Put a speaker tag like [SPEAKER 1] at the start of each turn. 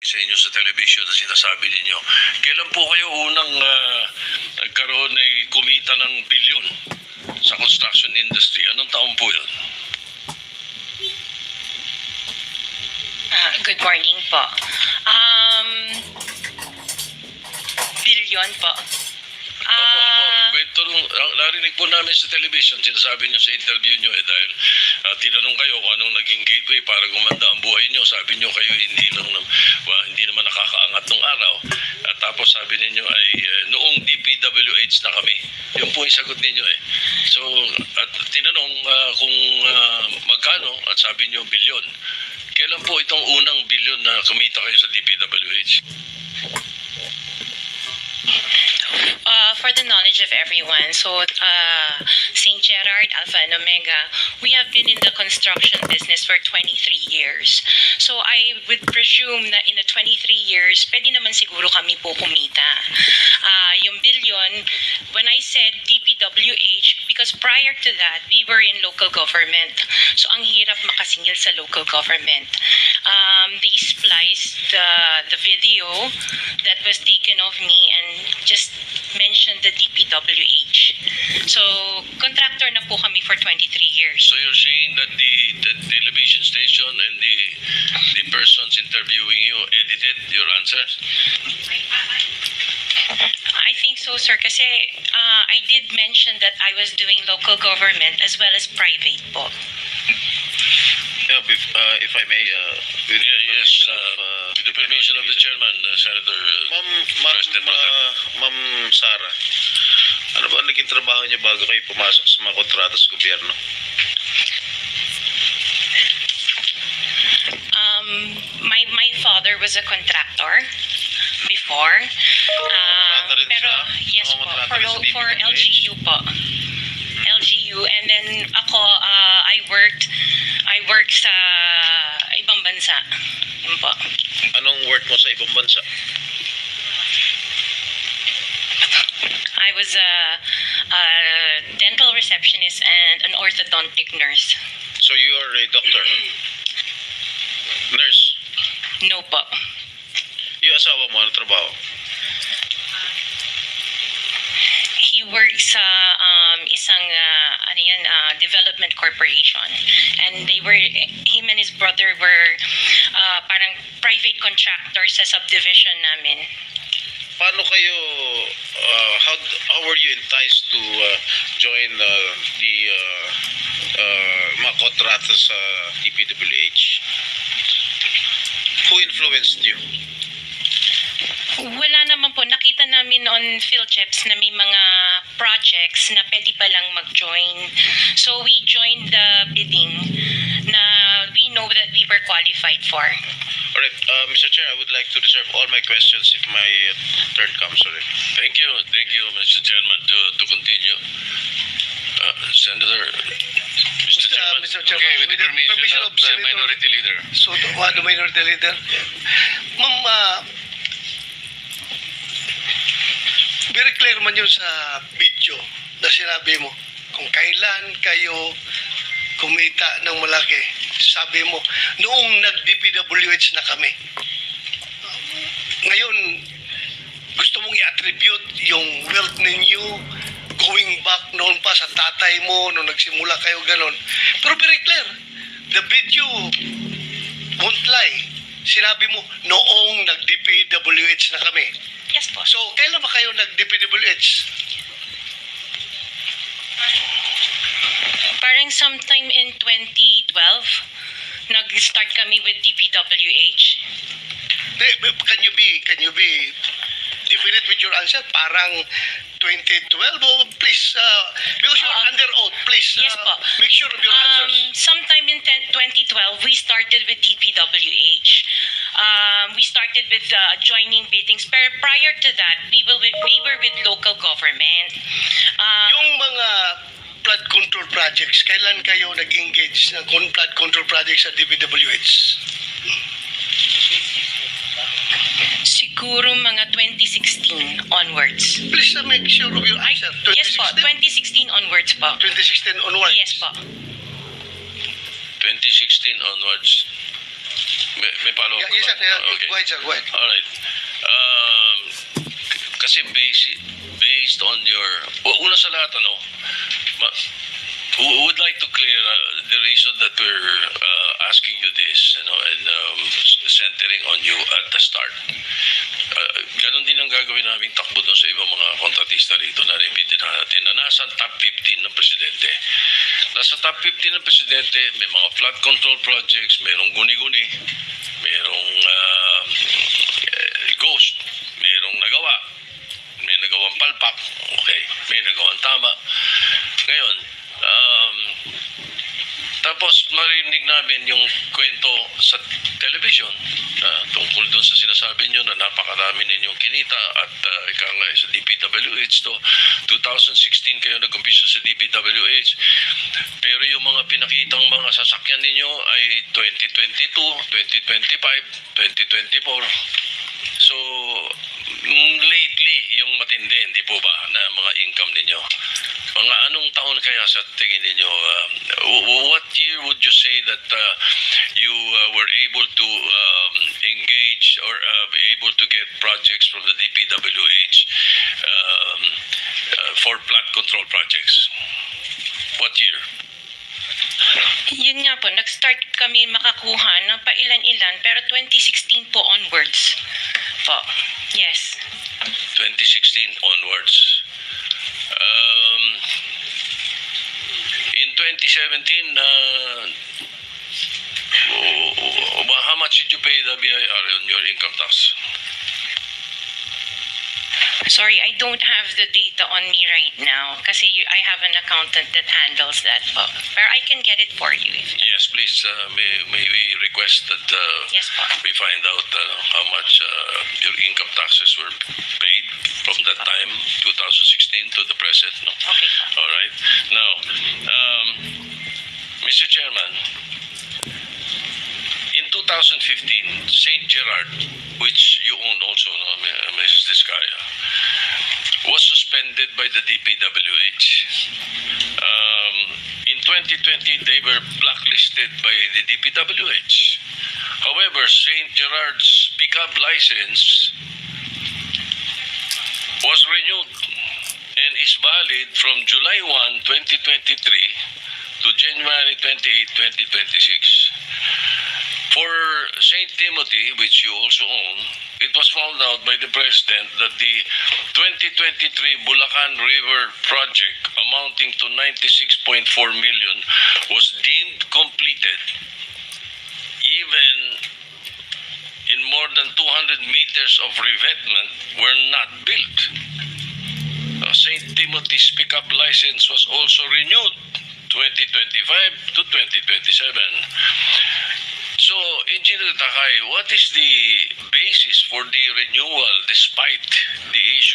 [SPEAKER 1] sa inyo sa television na sinasabi ninyo. Kailan po kayo unang nagkaroon ay kumita ng bilyon sa construction industry? Anong taon po yun?
[SPEAKER 2] Good morning po. Billion po.
[SPEAKER 1] Opo. Kwento narinig po namin sa television, sinasabi nyo sa interview nyo dahil tinanong kayo kung anong naging gateway para gumanda ang buhay nyo. Sabi nyo kayo hindi naman nakakaangat nung araw. At tapos sabi ninyo ay noong DPWH na kami. Yun po yung sagot ninyo eh. So, at tinanong kung magkano at sabi nyo bilyon. Kailan po itong unang bilyon na kumita kayo sa DPWH?
[SPEAKER 2] For the knowledge of everyone, so St. Gerard, Alpha and Omega, we have been in the construction business for 23 years. So I would presume na in the 23 years, pwede naman siguro kami po kumita. Yung billion, when I said DPWH, because prior to that, we were in local government. So ang hirap makasingil sa local government. They spliced the video that was taken of me and just mentioned the DPWH. So, contractor na po kami for 23 years.
[SPEAKER 1] So you're saying that the television station and the persons interviewing you edited your answers?
[SPEAKER 2] I think so, sir, kasi I did mention that I was doing local government as well as private po.
[SPEAKER 3] Yeah, if I may, with
[SPEAKER 1] the permission of the chairman, Senator President
[SPEAKER 3] Ma'am Sara, ano ba naging trabaho niyo bago kayo pumasok sa mga kontrata sa gobyerno?
[SPEAKER 2] My father was a contractor before. Pero yes po, for LGU po. LGU, and then ako I worked sa ibang bansa. Yun po.
[SPEAKER 3] Anong work mo sa ibang bansa?
[SPEAKER 2] I was a dental receptionist and an orthodontic nurse.
[SPEAKER 3] So you are a doctor? Nurse?
[SPEAKER 2] No po.
[SPEAKER 3] Yung asawa mo, ano trabaho?
[SPEAKER 2] He works sa isang development corporation, and him and his brother were parang private contractors sa subdivision namin.
[SPEAKER 3] Paano kayo, how were you enticed to join the mga kontrata sa DPWH? Who influenced you?
[SPEAKER 2] Wala naman po. Nakita namin on PhilJeps na may mga projects na pwede palang mag-join. So we joined the bidding na we know that we were qualified for.
[SPEAKER 3] Alright, Mr. Chair, I would like to reserve all my questions if my turn comes. Sorry.
[SPEAKER 1] Thank you, Mr. Chairman, to continue. Senator, Mr. Chairman.
[SPEAKER 4] Mr. Chairman,
[SPEAKER 1] Okay, with the permission of the
[SPEAKER 4] Senator
[SPEAKER 1] Minority Leader.
[SPEAKER 4] So, the Minority Leader. Ma'am, very clear man yun sa video na sinabi mo. Kung kailan kayo kumita ng malaki, sabi mo, noong nag-DPWH na kami. Ngayon, gusto mong i-attribute yung wealth ninyo going back noon pa sa tatay mo, nung nagsimula kayo ganon. Pero very clear, the video won't lie. Sinabi mo, noong nag-DPWH na kami.
[SPEAKER 2] Yes po.
[SPEAKER 4] So, kailan ba kayo nag-DPWH?
[SPEAKER 2] Parang sometime in 2012, nag-start kami with DPWH.
[SPEAKER 4] Can you be definite with your answer? Parang 2012, please, because you're under oath, please,
[SPEAKER 2] Yes po.
[SPEAKER 4] make sure of your answers.
[SPEAKER 2] Sometime in 2012, we started with DPWH. We started with joining biddings. Pero prior to that, we were with local government.
[SPEAKER 4] Yung mga flood control projects, kailan kayo nag-engage ng flood control projects sa DPWH?
[SPEAKER 2] Siguro mga 2016 onwards.
[SPEAKER 4] Please make sure of your answer.
[SPEAKER 2] Yes po, 2016 onwards po.
[SPEAKER 4] 2016 onwards.
[SPEAKER 2] Yes po.
[SPEAKER 1] 2016 onwards. May follow-up
[SPEAKER 4] Yeah,
[SPEAKER 1] ka
[SPEAKER 4] yes,
[SPEAKER 1] ba?
[SPEAKER 4] sir. Yeah,
[SPEAKER 1] Okay.
[SPEAKER 4] Go ahead, sir. Go ahead.
[SPEAKER 1] Alright. Kasi based on your... Una sa lahat, we would like to clear the reason that we're asking you this, and centering on you at the start. Ganon din ang gagawin namin takbo doon sa ibang mga kontratista rito na repeatin natin na nasa top 15 ng presidente. Nasa top 15 ng presidente, may mga flood control projects, merong guni-guni, merong ghost, merong nagawa, may nagawang palpak, okay, may nagawang tama. Ngayon, tapos marinig namin yung kwento sa television na tungkol doon sa sinasabi nyo na napakarami ninyong kinita at ika nga sa DPWH to 2016 kayo nag-umpisa sa DPWH, pero yung mga pinakitang mga sasakyan ninyo ay 2022, 2025, 2024. So lately yung matindi, hindi po ba, na mga income ninyo? Mga anong taon kaya sa tingin ninyo? What year would you say that you were able to engage or be able to get projects from the DPWH for flood control projects? What year?
[SPEAKER 2] Yun nga po, nag-start kami makakuha ng pailan-ilan, pero 2016 po onwards po. Yes.
[SPEAKER 1] 2016 onwards. In 2017, how much did you pay the BIR on your income tax?
[SPEAKER 2] Sorry, I don't have the data on me right now kasi I have an accountant that handles that po. Pero I can get it for you.
[SPEAKER 1] Yes, please. May we request that
[SPEAKER 2] Yes po.
[SPEAKER 1] we find out how much your income taxes were paid from that time, 2016 to the present. No?
[SPEAKER 2] Okay po.
[SPEAKER 1] All right. Now, Mr. Chairman, in 2015, St. Gerard, which you own also, no, Mrs. Discaya, was suspended by the DPWH. In 2020, they were blacklisted by the DPWH. However, St. Gerard's pickup license was renewed and is valid from July 1, 2023 to January 28, 2026. For St. Timothy, which you also own, it was found out by the President that the 2023 Bulacan River project amounting to 96.4 million was deemed completed even in more than 200 meters of revetment were not built. St. Timothy's pickup license was also renewed 2025 to 2027. So, Engineer Takay, what is the basis for the renewal despite the issue